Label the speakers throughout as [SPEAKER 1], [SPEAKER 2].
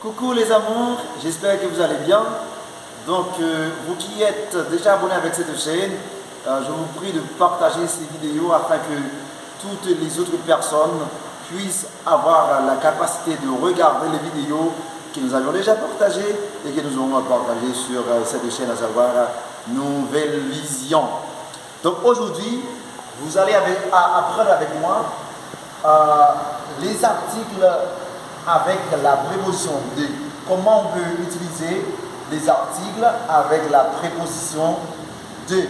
[SPEAKER 1] Coucou les amours, j'espère que vous allez bien. Donc, vous qui êtes déjà abonnés avec cette chaîne, je vous prie de partager ces vidéos afin que toutes les autres personnes puissent avoir la capacité de regarder les vidéos que nous avions déjà partagées et que nous aurons partagées sur cette chaîne, à savoir Nouvelle Vision. Donc aujourd'hui, vous allez apprendre avec moi les articles avec la préposition de. Comment on peut utiliser les articles avec la préposition de.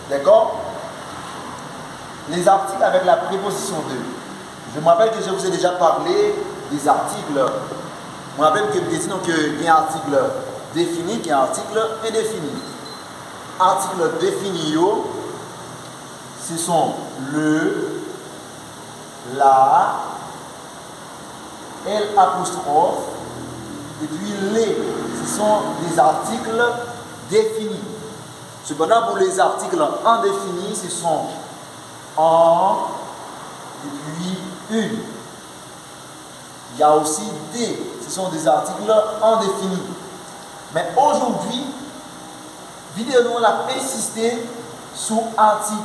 [SPEAKER 1] D'accord? Les articles avec la préposition de. Je me rappelle que je vous ai déjà parlé des articles. Je me rappelle que nous disons qu'il y a un article défini, qu'il y a un article indéfini. Article défini, ce sont le, la, L apostrophe et puis les. Ce sont des articles définis. Cependant, pour les articles indéfinis, ce sont en et puis une. Il y a aussi des. Ce sont des articles indéfinis. Mais aujourd'hui, vidéo nous a insisté sur articles,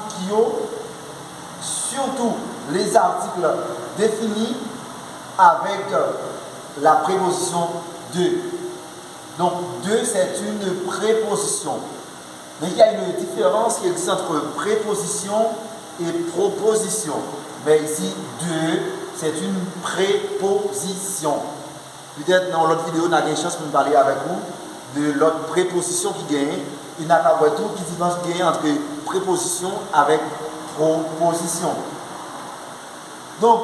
[SPEAKER 1] surtout les articles définis avec la préposition de. Donc, de, c'est une préposition. Mais il y a une différence qui existe entre préposition et proposition. Mais ici, de, c'est une préposition. Peut-être dans l'autre vidéo, on a une chance de parler avec vous de l'autre préposition qui gagne. Il n'a pas tout qui différence gagne entre préposition avec proposition. Donc,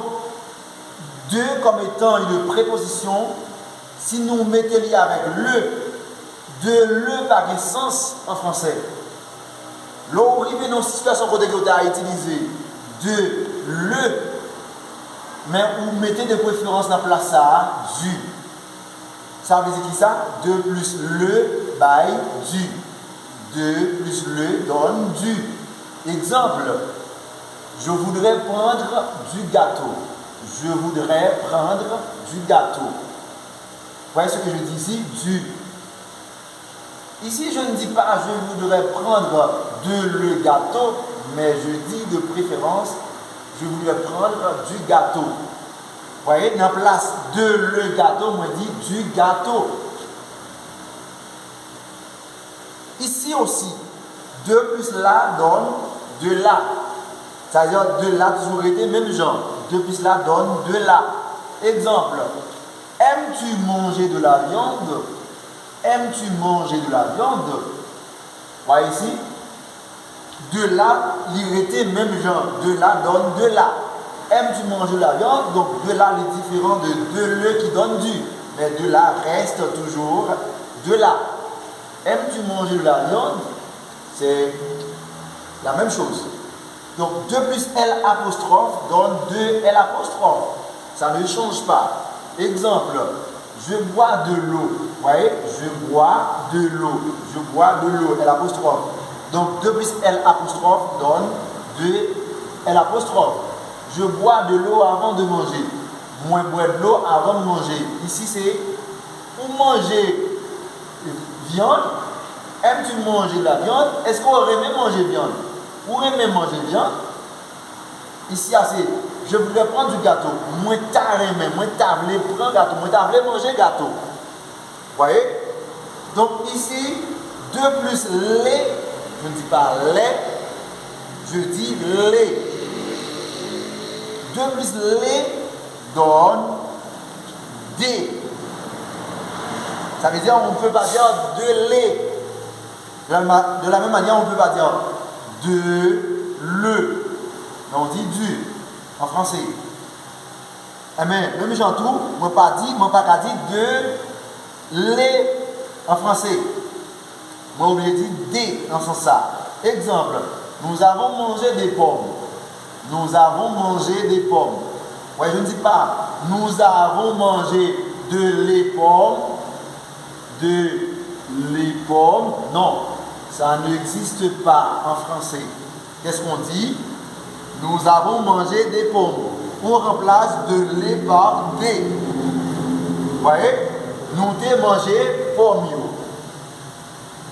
[SPEAKER 1] de comme étant une préposition, si nous mettons lié avec le, de le par un sens en français. L'arrivée dans une situation où vous avez utilisé de le, mais vous mettez des préférences dans la place à du. Ça veut dire qui ça? De plus le by du. De plus le donne du. Exemple, je voudrais prendre du gâteau. Je voudrais prendre du gâteau. Vous voyez ce que je dis ici? Du. Ici, je ne dis pas je voudrais prendre de le gâteau, mais je dis de préférence je voudrais prendre du gâteau. Vous voyez, dans la place de le gâteau, moi je dis du gâteau. Ici aussi, de plus là donne de là. C'est-à-dire de là toujours été même genre. De plus là donne de là. Exemple, aimes-tu manger de la viande? Aimes-tu manger de la viande? Voyez ici. De là, il était même genre. De là donne de là. Aimes-tu manger de la viande? Donc de là, il est différent de le qui donne du. Mais de là reste toujours de là. Aimes-tu manger de la viande? C'est la même chose. Donc 2 plus L apostrophe donne 2 L apostrophe. Ça ne change pas. Exemple, je bois de l'eau. Vous voyez, je bois de l'eau. Je bois de l'eau, L apostrophe. Donc 2 plus L apostrophe donne 2 L apostrophe. Je bois de l'eau avant de manger. Moi, bois de l'eau avant de manger. Ici, c'est pour manger viande. Aimes-tu manger de la viande? Est-ce qu'on aurait aimé manger viande? Pour aimer manger viande, ici, c'est je voudrais prendre du gâteau. Moi, t'as aimé, moi, t'as voulu prendre gâteau. Moi, t'as voulu manger gâteau. Vous voyez? Donc, ici, 2 plus les, je ne dis pas les, je dis les. 2 plus les donne des. Ça veut dire on ne peut pas dire de les. De la même manière, on ne peut pas dire de le. Mais on dit du en français. Mais le méchant tout, moi pas dit de les en français. Moi oublié dire des dans ce sens ça. Exemple, nous avons mangé des pommes. Nous avons mangé des pommes. Ouais, je ne dis pas nous avons mangé de les pommes. De les pommes. Non, ça n'existe pas en français. Qu'est-ce qu'on dit? Nous avons mangé des pommes. On remplace de les par des. Vous voyez? nous avons mangé pour mieux.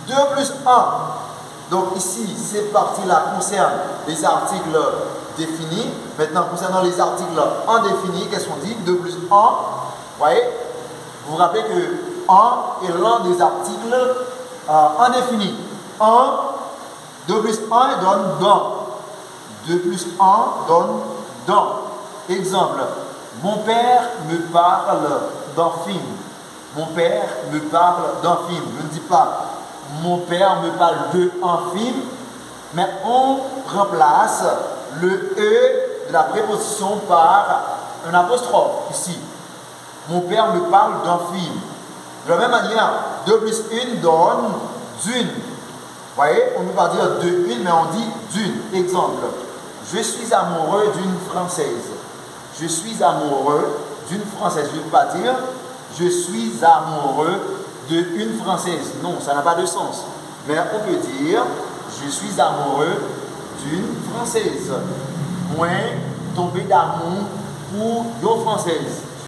[SPEAKER 1] 2 plus 1. Donc ici, cette partie-là concerne les articles définis. Maintenant, concernant les articles indéfinis, qu'est-ce qu'on dit? 2 plus 1. Vous voyez? Vous vous rappelez que 1 est l'un des articles indéfinis. 2 plus 1 donne dans. 2 plus 1 donne dans. Exemple, mon père me parle d'un film. Mon père me parle d'un film. Je ne dis pas mon père me parle d'un film, mais on remplace le E de la préposition par un apostrophe ici. Mon père me parle d'un film. De la même manière, 2 plus 1 donne d'une. Vous voyez, on ne peut pas dire de une, mais on dit d'une. Exemple, je suis amoureux d'une Française. Je suis amoureux d'une Française. Je ne peux pas dire je suis amoureux d'une Française. Non, ça n'a pas de sens. Mais on peut dire je suis amoureux d'une Française. Moi, tombé d'amour pour une Française.